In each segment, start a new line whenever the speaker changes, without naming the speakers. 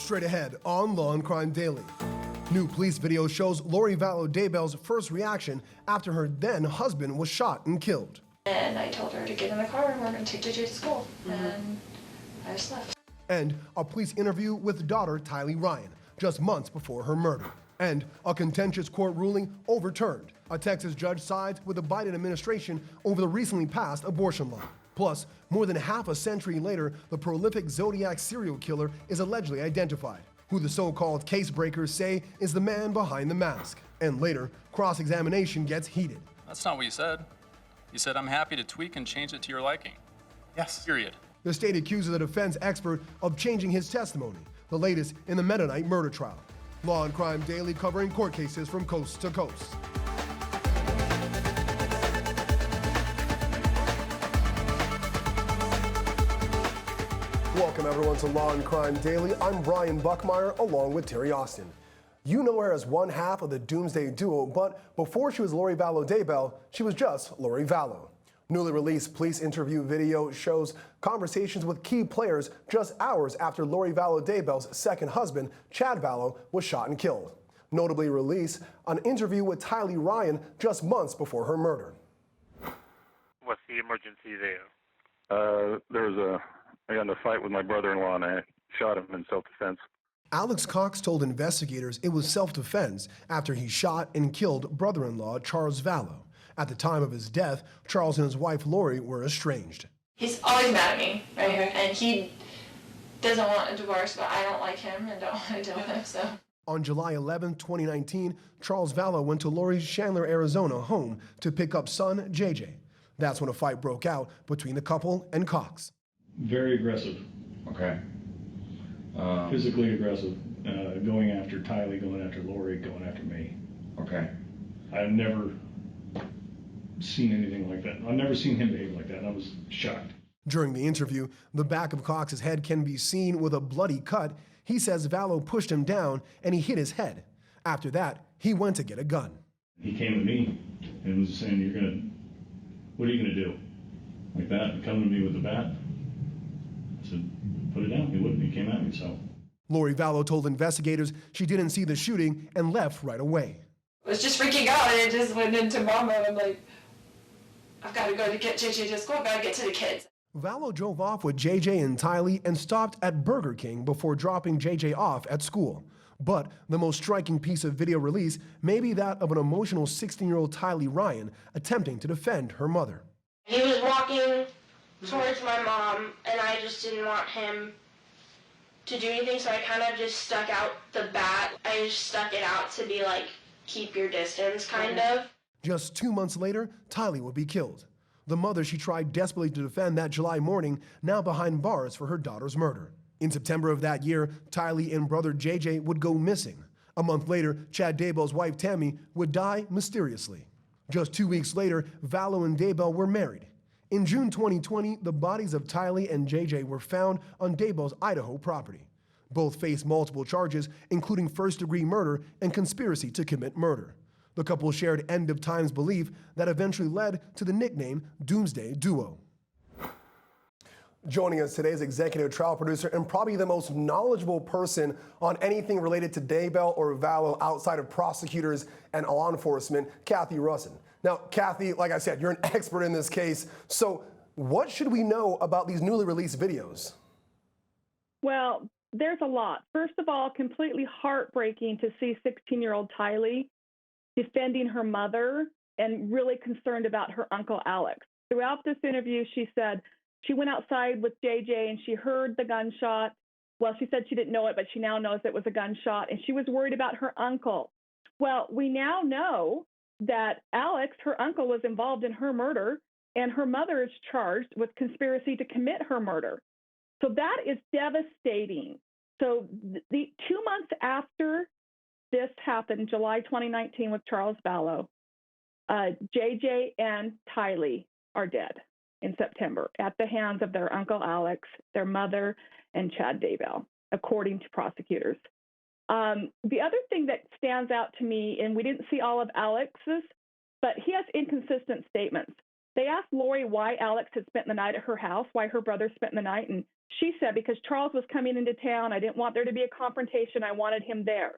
Straight ahead on Law&Crime Daily. New police video shows Lori Vallow Daybell's first reaction after her then husband was shot and killed.
And I told her to get in the car and we're going to take JJ to school. And I just left.
And a police interview with daughter Cathie Ryan just months before her murder. And a contentious court ruling overturned. A Texas judge sides with the Biden administration over the recently passed abortion law. Plus, more than half a century later, the prolific Zodiac serial killer is allegedly identified, who the so-called case breakers say is the man behind the mask. And later, cross-examination gets heated.
That's not what you said. You said, I'm happy to tweak and change it to your liking. Yes. Period.
The state accuses the defense expert of changing his testimony, the latest in the Mennonite murder trial. Law&Crime Daily covering court cases from coast to coast. Welcome everyone to Law&Crime Daily. I'm Brian Buckmeyer along with Terry Austin. You know her as one half of the Doomsday Duo, but before she was Lori Vallow Daybell, she was just Lori Vallow. Newly released police interview video shows conversations with key players just hours after Lori Vallow Daybell's second husband, Chad Vallow, was shot and killed. Notably released an interview with Cathie Ryan just months before her murder.
What's the emergency there? I got in a fight with my brother-in-law and I shot him in self-defense.
Alex Cox told investigators it was self-defense after he shot and killed brother-in-law Charles Vallow. At the time of his death, Charles and his wife Lori were estranged.
He's always mad at me, right here, and he doesn't want a divorce, but I don't like him and don't want to deal with him, so.
On July 11, 2019, Charles Vallow went to Lori's Chandler, Arizona home to pick up son JJ. That's when a fight broke out between the couple and Cox.
Very aggressive.
Okay.
Physically aggressive, going after Tylee, going after Lori, going after me.
Okay.
I've never seen anything like that. I've never seen him behave like that. I was shocked.
During the interview, the back of Cox's head can be seen with a bloody cut. He says Vallow pushed him down and he hit his head. After that, he went to get a gun.
He came to me and was saying, what are you gonna do? Like that, and come to me with the bat. I said, put it down. He wouldn't. He came at me, so.
Lori Vallow told investigators she didn't see the shooting and left right away.
I was just freaking out and it just went into mom mode. I'm like, I've got to go to get JJ to school. I've got to get to the kids.
Vallow drove off with JJ and Tylee and stopped at Burger King before dropping JJ off at school. But the most striking piece of video release may be that of an emotional 16-year-old Cathie Ryan attempting to defend her mother.
He was walking towards my mom, and I just didn't want him to do anything, so I kind of just stuck out the bat. I just stuck it out to be like, keep your distance, kind of.
Just 2 months later, Tylee would be killed. The mother she tried desperately to defend that July morning, now behind bars for her daughter's murder. In September of that year, Tylee and brother JJ would go missing. A month later, Chad Daybell's wife Tammy would die mysteriously. Just 2 weeks later, Vallow and Daybell were married. In June 2020, the bodies of Tylee and JJ were found on Daybell's Idaho property. Both faced multiple charges, including first-degree murder and conspiracy to commit murder. The couple shared end-of-times belief that eventually led to the nickname Doomsday Duo. Joining us today is executive trial producer and probably the most knowledgeable person on anything related to Daybell or Vallow outside of prosecutors and law enforcement, Cathie Russell. Now, Cathy, like I said, you're an expert in this case. So what should we know about these newly released videos?
Well, there's a lot. First of all, completely heartbreaking to see 16-year-old Tylee defending her mother and really concerned about her uncle Alex. Throughout this interview, she said she went outside with JJ and she heard the gunshot. Well, she said she didn't know it, but she now knows it was a gunshot, and she was worried about her uncle. Well, we now know that Alex, her uncle, was involved in her murder, and her mother is charged with conspiracy to commit her murder. So that is devastating. So the 2 months after this happened, July 2019 with Charles Vallow, JJ and Tylee are dead in September at the hands of their uncle Alex, their mother, and Chad Daybell, according to prosecutors. The other thing that stands out to me, and we didn't see all of Alex's, but he has inconsistent statements. They asked Lori why Alex had spent the night at her house, why her brother spent the night, and she said, because Charles was coming into town, I didn't want there to be a confrontation, I wanted him there.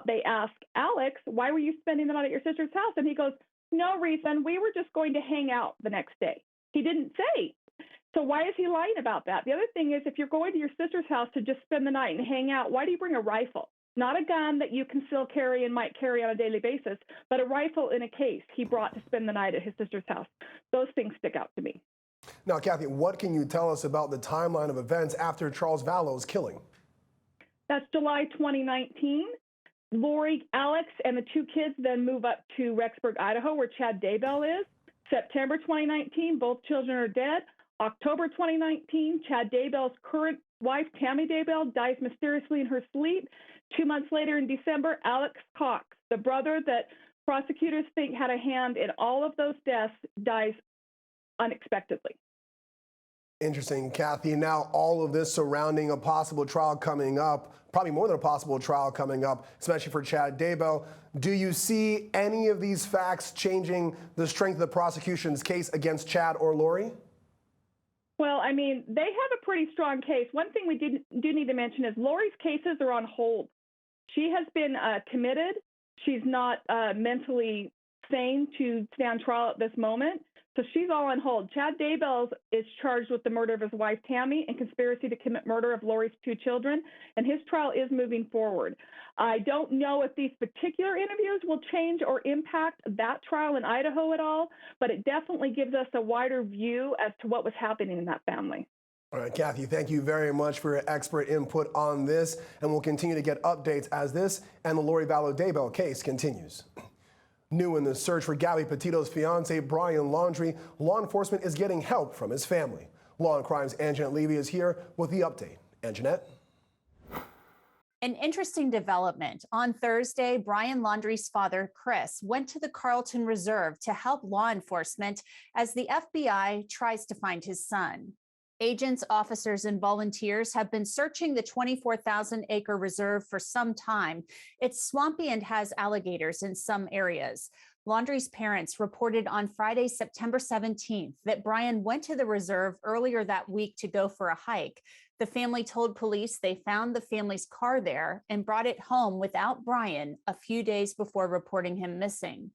They asked Alex, why were you spending the night at your sister's house? And he goes, no reason, we were just going to hang out the next day. He didn't say. So why is he lying about that? The other thing is, if you're going to your sister's house to just spend the night and hang out, why do you bring a rifle? Not a gun that you can still carry and might carry on a daily basis, but a rifle in a case he brought to spend the night at his sister's house. Those things stick out to me.
Now, Cathy, what can you tell us about the timeline of events after Charles Vallow's killing?
That's July 2019. Lori, Alex, and the two kids then move up to Rexburg, Idaho, where Chad Daybell is. September 2019, both children are dead. October 2019, Chad Daybell's current wife, Tammy Daybell, dies mysteriously in her sleep. 2 months later, in December, Alex Cox, the brother that prosecutors think had a hand in all of those deaths, dies unexpectedly.
Interesting, Cathy. Now, all of this surrounding a possible trial coming up, probably more than a possible trial coming up, especially for Chad Daybell. Do you see any of these facts changing the strength of the prosecution's case against Chad or Lori?
Well, I mean, they have a pretty strong case. One thing we do need to mention is Lori's cases are on hold. She has been committed. She's not mentally sane to stand trial at this moment. So she's all on hold. Chad Daybell is charged with the murder of his wife, Tammy, and conspiracy to commit murder of Lori's two children, and his trial is moving forward. I don't know if these particular interviews will change or impact that trial in Idaho at all, but it definitely gives us a wider view as to what was happening in that family.
All right, Cathy, thank you very much for your expert input on this, and we'll continue to get updates as this and the Lori Vallow Daybell case continues. New in the search for Gabby Petito's fiance, Brian Laundrie, law enforcement is getting help from his family. Law&Crime's Anjanette Levy is here with the update. Anjanette?
An interesting development. On Thursday, Brian Laundrie's father, Chris, went to the Carlton Reserve to help law enforcement as the FBI tries to find his son. Agents, officers, and volunteers have been searching the 24,000-acre reserve for some time. It's swampy and has alligators in some areas. Laundrie's parents reported on Friday, September 17th, that Brian went to the reserve earlier that week to go for a hike. The family told police they found the family's car there and brought it home without Brian a few days before reporting him missing.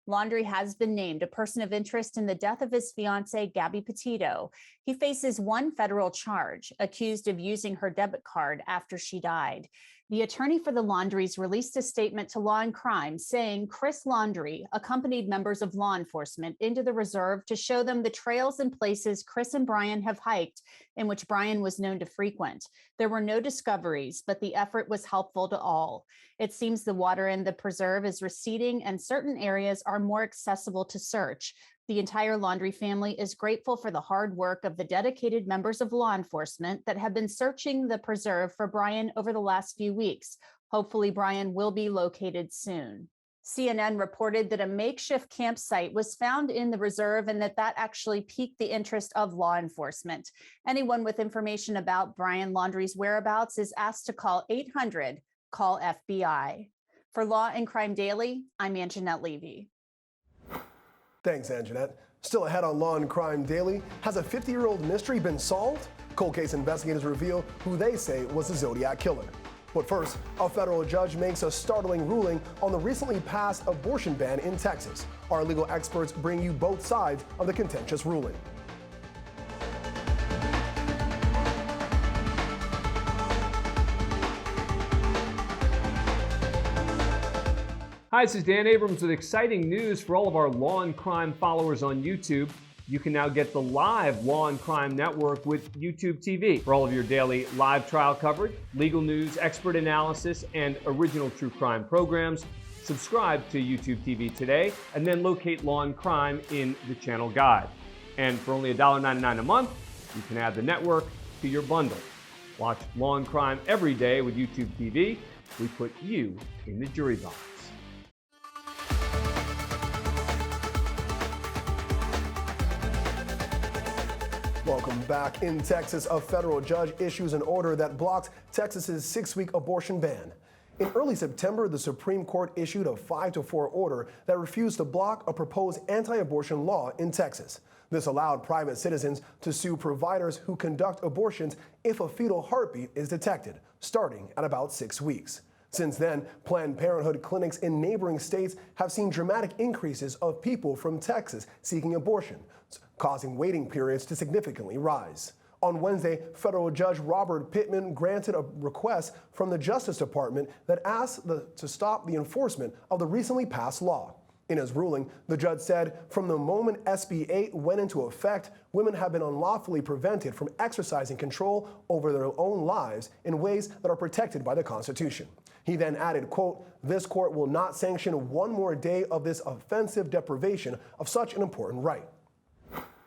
Laundrie has been named a person of interest in the death of his fiancée, Gabby Petito. He faces one federal charge, accused of using her debit card after she died. The attorney for the Laundries released a statement to Law&Crime saying Chris Laundrie accompanied members of law enforcement into the reserve to show them the trails and places Chris and Brian have hiked, in which Brian was known to frequent. There were no discoveries, but the effort was helpful to all. It seems the water in the preserve is receding and certain areas are more accessible to search. The entire Laundrie family is grateful for the hard work of the dedicated members of law enforcement that have been searching the preserve for Brian over the last few weeks. Hopefully, Brian will be located soon. CNN reported that a makeshift campsite was found in the reserve and that actually piqued the interest of law enforcement. Anyone with information about Brian Laundrie's whereabouts is asked to call 800-CALL-FBI. For Law&Crime Daily, I'm Anjanette Levy.
Thanks, Anjanette. Still ahead on Law&Crime Daily, has a 50-year-old mystery been solved? Cold case investigators reveal who they say was the Zodiac Killer. But first, a federal judge makes a startling ruling on the recently passed abortion ban in Texas. Our legal experts bring you both sides of the contentious ruling.
Hi, this is Dan Abrams with exciting news for all of our Law&Crime followers on YouTube. You can now get the live Law&Crime network with YouTubeTV for all of your daily live trial coverage, legal news, expert analysis, and original true crime programs. Subscribe to YouTubeTV today and then locate Law&Crime in the channel guide. And for only $1.99 a month, you can add the network to your bundle. Watch Law&Crime every day with YouTubeTV. We put you in the jury box.
Welcome back. In Texas, a federal judge issues an order that blocks Texas's 6-week abortion ban. In early September, the Supreme Court issued a 5-4 order that refused to block a proposed anti-abortion law in Texas. This allowed private citizens to sue providers who conduct abortions if a fetal heartbeat is detected, starting at about 6 weeks. Since then, Planned Parenthood clinics in neighboring states have seen dramatic increases of people from Texas seeking abortion, causing waiting periods to significantly rise. On Wednesday, federal judge Robert Pittman granted a request from the Justice Department that asked to stop the enforcement of the recently passed law. In his ruling, the judge said, from the moment SB 8 went into effect, women have been unlawfully prevented from exercising control over their own lives in ways that are protected by the Constitution. He then added, quote, "This court will not sanction one more day of this offensive deprivation of such an important right."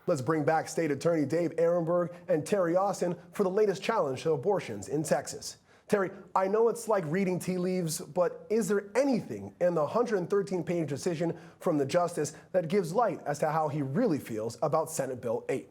Let's bring back State Attorney Dave Ehrenberg and Terry Austin for the latest challenge to abortions in Texas. Terry, I know it's like reading tea leaves, but is there anything in the 113-page decision from the justice that gives light as to how he really feels about Senate Bill 8?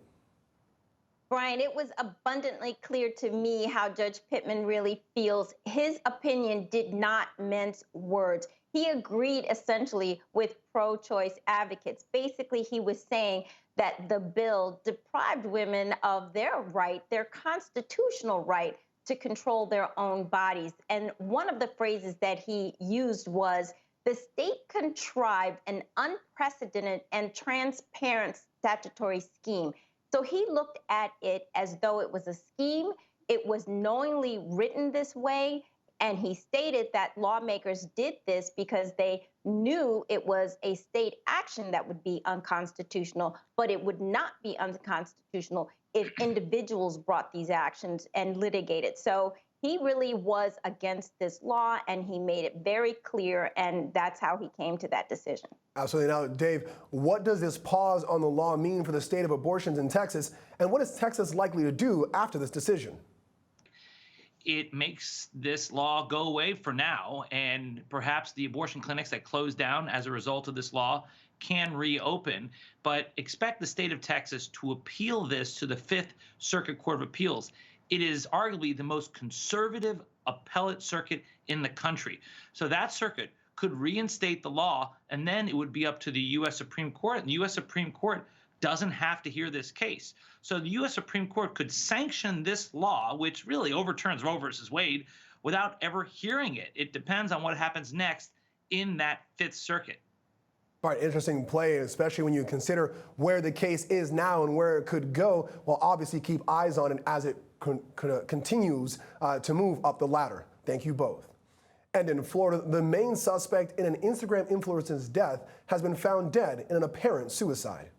Brian, it was abundantly clear to me how Judge Pittman really feels. His opinion did not mince words. He agreed essentially with pro-choice advocates. Basically, he was saying that the bill deprived women of their right, their constitutional right, to control their own bodies. And one of the phrases that he used was, the state contrived an unprecedented and transparent statutory scheme. So he looked at it as though it was a scheme. It was knowingly written this way. And he stated that lawmakers did this because they knew it was a state action that would be unconstitutional, but it would not be unconstitutional if individuals brought these actions and litigated. So he really was against this law, and he made it very clear, and that's how he came to that decision.
Absolutely. Now, Dave, what does this pause on the law mean for the state of abortions in Texas, and what is Texas likely to do after this decision?
It makes this law go away for now, and perhaps the abortion clinics that closed down as a result of this law can reopen. But expect the state of Texas to appeal this to the Fifth Circuit Court of Appeals. It is arguably the most conservative appellate circuit in the country. So that circuit could reinstate the law, and then it would be up to the U.S. Supreme Court. And the U.S. Supreme Court doesn't have to hear this case. So the U.S. Supreme Court could sanction this law, which really overturns Roe versus Wade, without ever hearing it. It depends on what happens next in that Fifth Circuit.
All right, interesting play, especially when you consider where the case is now and where it could go. We'll obviously keep eyes on it as it continues to move up the ladder. Thank you both. And in Florida, the main suspect in an Instagram influencer's death has been found dead in an apparent suicide.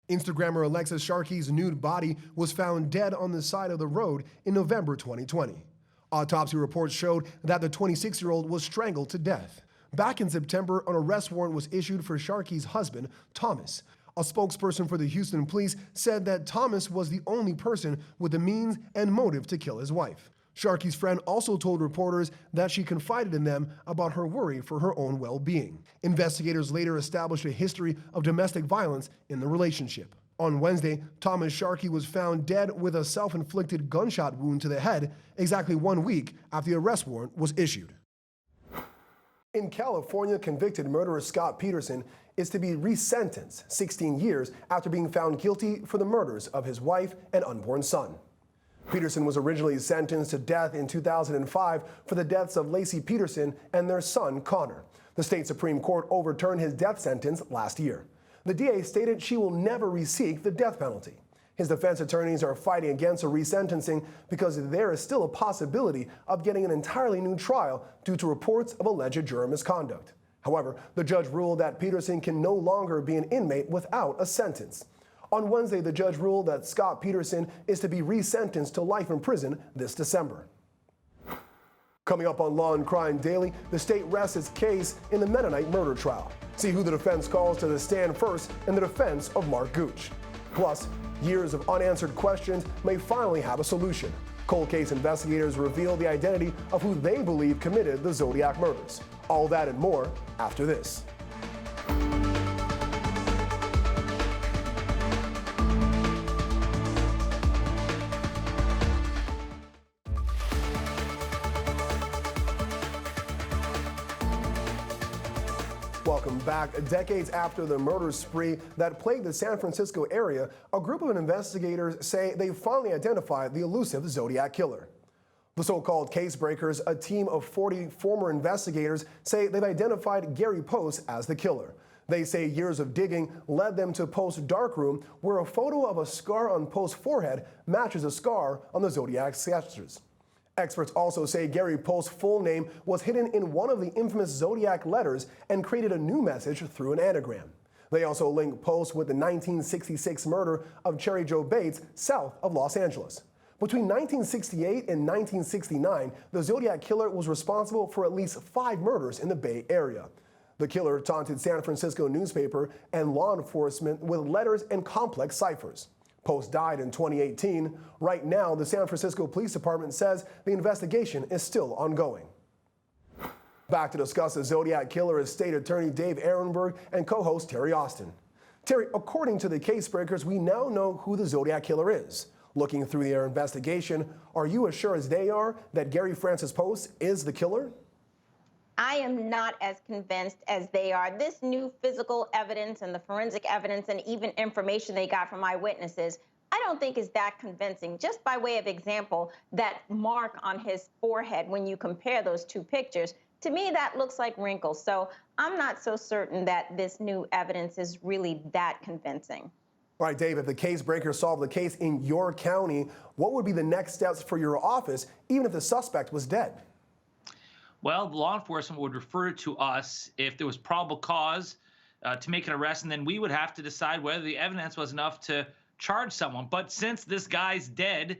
Instagrammer Alexis Sharkey's nude body was found dead on the side of the road in November 2020. Autopsy reports showed that the 26-year-old was strangled to death. Back in September, an arrest warrant was issued for Sharkey's husband, Thomas. A spokesperson for the Houston police said that Thomas was the only person with the means and motive to kill his wife. Sharkey's friend also told reporters that she confided in them about her worry for her own well-being. Investigators later established a history of domestic violence in the relationship. On Wednesday, Thomas Sharkey was found dead with a self-inflicted gunshot wound to the head exactly 1 week after the arrest warrant was issued. In California, convicted murderer Scott Peterson is to be resentenced 16 years after being found guilty for the murders of his wife and unborn son. Peterson was originally sentenced to death in 2005 for the deaths of Lacey Peterson and their son, Connor. The state Supreme Court overturned his death sentence last year. The DA stated she will never re-seek the death penalty. His defense attorneys are fighting against a resentencing because there is still a possibility of getting an entirely new trial due to reports of alleged juror misconduct. However, the judge ruled that Peterson can no longer be an inmate without a sentence. On Wednesday, the judge ruled that Scott Peterson is to be resentenced to life in prison this December. Coming up on Law and Crime Daily, the state rests its case in the Mennonite murder trial. See who the defense calls to the stand first in the defense of Mark Gooch. Plus, years of unanswered questions may finally have a solution. Cold case investigators reveal the identity of who they believe committed the Zodiac murders. All that and more after this. Welcome back. Decades after the murder spree that plagued the San Francisco area, a group of investigators say they finally identified the elusive Zodiac Killer. The so-called case breakers, a team of 40 former investigators, say they've identified Gary Post as the killer. They say years of digging led them to Post's darkroom, where a photo of a scar on Post's forehead matches a scar on the Zodiac sketches. Experts also say Gary Post's full name was hidden in one of the infamous Zodiac letters and created a new message through an anagram. They also link Post with the 1966 murder of Cherry Jo Bates south of Los Angeles. Between 1968 and 1969, the Zodiac Killer was responsible for at least 5 murders in the Bay Area. The killer taunted San Francisco newspaper and law enforcement with letters and complex ciphers. Post died in 2018. Right now, the San Francisco Police Department says the investigation is still ongoing. Back to discuss the Zodiac Killer is State Attorney Dave Ehrenberg and co-host Terry Austin. Terry, according to the case breakers, we now know who the Zodiac Killer is. Looking through their investigation, are you as sure as they are that Gary Francis Post is the killer?
I am not as convinced as they are. This new physical evidence and the forensic evidence and even information they got from eyewitnesses, I don't think is that convincing. Just by way of example, that mark on his forehead, when you compare those two pictures, to me that looks like wrinkles. So I'm not so certain that this new evidence is really that convincing.
All right, Dave, if the case breakers solve the case in your county, what would be the next steps for your office, even if the suspect was dead?
Well, law enforcement would refer to us if there was probable cause to make an arrest, and then we would have to decide whether the evidence was enough to charge someone. But since this guy's dead,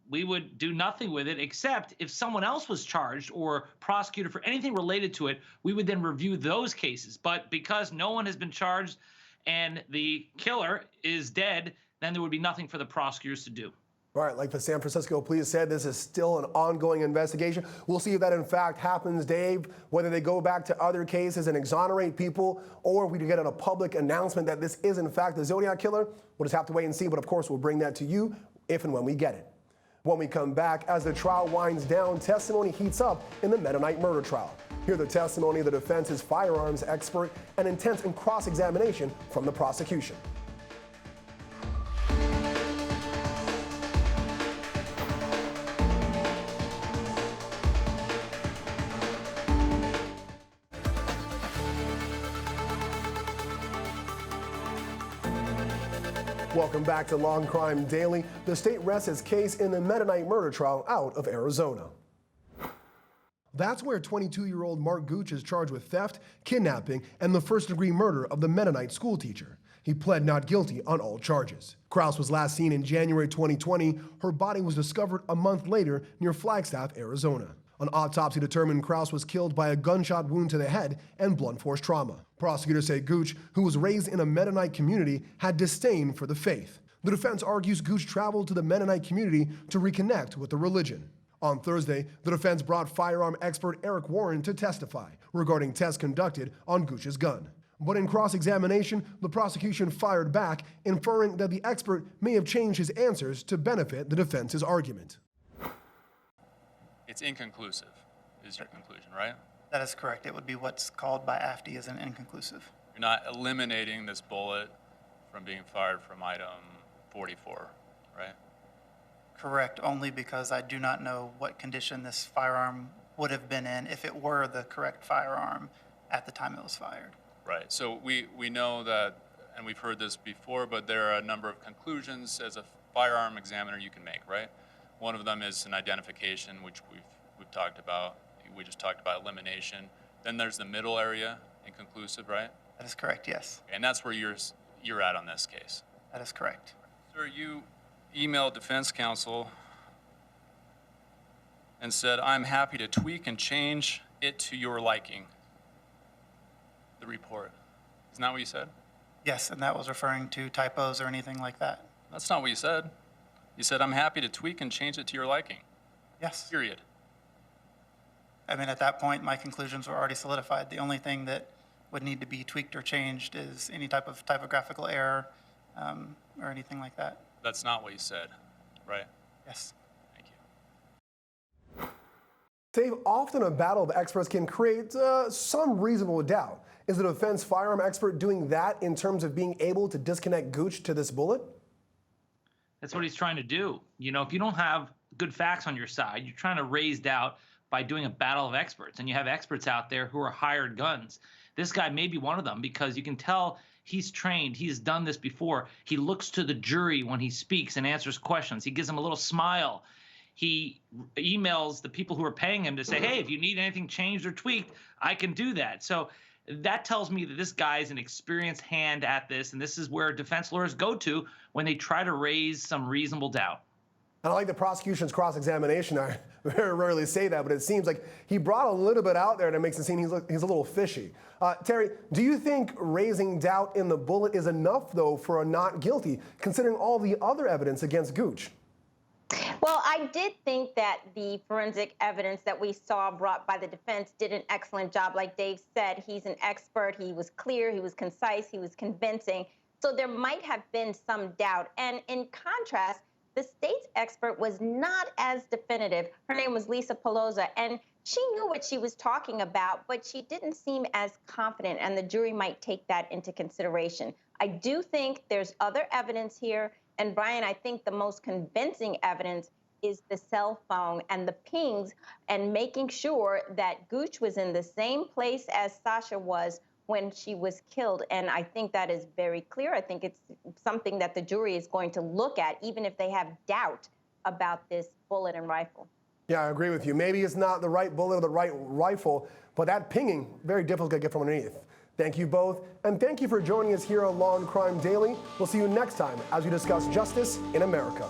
we would do nothing with it, except if someone else was charged or prosecuted for anything related to it, we would then review those cases. But because no one has been charged and the killer is dead, then there would be nothing for the prosecutors to do.
All right, like the San Francisco police said, this is still an ongoing investigation. We'll see if that in fact happens, Dave, whether they go back to other cases and exonerate people, or if we get a public announcement that this is in fact the Zodiac Killer. We'll just have to wait and see, but of course we'll bring that to you if and when we get it. When we come back, as the trial winds down, testimony heats up in the Mennonite murder trial. Hear the testimony of the defense's firearms expert and intense cross-examination from the prosecution. Welcome back to Law&Crime Daily. The state rests its case in the Mennonite murder trial out of Arizona. That's where 22-year-old Mark Gooch is charged with theft, kidnapping, and the first-degree murder of the Mennonite schoolteacher. He pled not guilty on all charges. Krause was last seen in January 2020. Her body was discovered a month later near Flagstaff, Arizona. An autopsy determined Krause was killed by a gunshot wound to the head and blunt force trauma. Prosecutors say Gooch, who was raised in a Mennonite community, had disdain for the faith. The defense argues Gooch traveled to the Mennonite community to reconnect with the religion. On Thursday, the defense brought firearm expert Eric Warren to testify regarding tests conducted on Gooch's gun. But in cross-examination, the prosecution fired back, inferring that the expert may have changed his answers to benefit the defense's argument.
It's inconclusive, is your conclusion, right?
That is correct. It would be what's called by AFTI as an inconclusive.
You're not eliminating this bullet from being fired from item 44, right?
Correct, only because I do not know what condition this firearm would have been in if it were the correct firearm at the time it was fired.
Right, so we know that, and we've heard this before, but there are a number of conclusions as a firearm examiner you can make, right? One of them is an identification, which we've talked about. We just talked about elimination. Then there's the middle area, inconclusive, right?
That is correct, yes.
And that's where you're at on this case.
That is correct.
Sir, you emailed defense counsel and said, I'm happy to tweak and change it to your liking, the report. Isn't that what you said?
Yes, and that was referring to typos or anything like that.
That's not what you said. You said, I'm happy to tweak and change it to your liking.
Yes.
Period.
I mean, at that point, my conclusions were already solidified. The only thing that would need to be tweaked or changed is any type of typographical error or anything like that.
That's not what you said, right?
Yes.
Thank you.
Dave, often a battle of experts can create some reasonable doubt. Is the defense firearm expert doing that in terms of being able to disconnect Gooch to this bullet?
That's what he's trying to do. You know, if you don't have good facts on your side, you're trying to raise doubt by doing a battle of experts. And you have experts out there who are hired guns. This guy may be one of them because you can tell he's trained. He's done this before. He looks to the jury when he speaks and answers questions. He gives them a little smile. He emails the people who are paying him to say, hey, if you need anything changed or tweaked, I can do that. So that tells me that this guy is an experienced hand at this, and this is where defense lawyers go to when they try to raise some reasonable doubt.
And I like the prosecution's cross-examination. I very rarely say that, but it seems like he brought a little bit out there that makes it seem he's a little fishy. Terry, do you think raising doubt in the bullet is enough, though, for a not guilty, considering all the other evidence against Gooch?
Well, I did think that the forensic evidence that we saw brought by the defense did an excellent job. Like Dave said, he's an expert. He was clear, he was concise, he was convincing. So there might have been some doubt. And in contrast, the state's expert was not as definitive. Her name was Lisa Pelosa, and she knew what she was talking about, but she didn't seem as confident, and the jury might take that into consideration. I do think there's other evidence here. And Brian, I think the most convincing evidence is the cell phone and the pings and making sure that Gooch was in the same place as Sasha was when she was killed. And I think that is very clear. I think it's something that the jury is going to look at, even if they have doubt about this bullet and rifle.
Yeah, I agree with you. Maybe it's not the right bullet or the right rifle, but that pinging, very difficult to get from underneath. Thank you both, and thank you for joining us here on Law and Crime Daily. We'll see you next time as we discuss justice in America.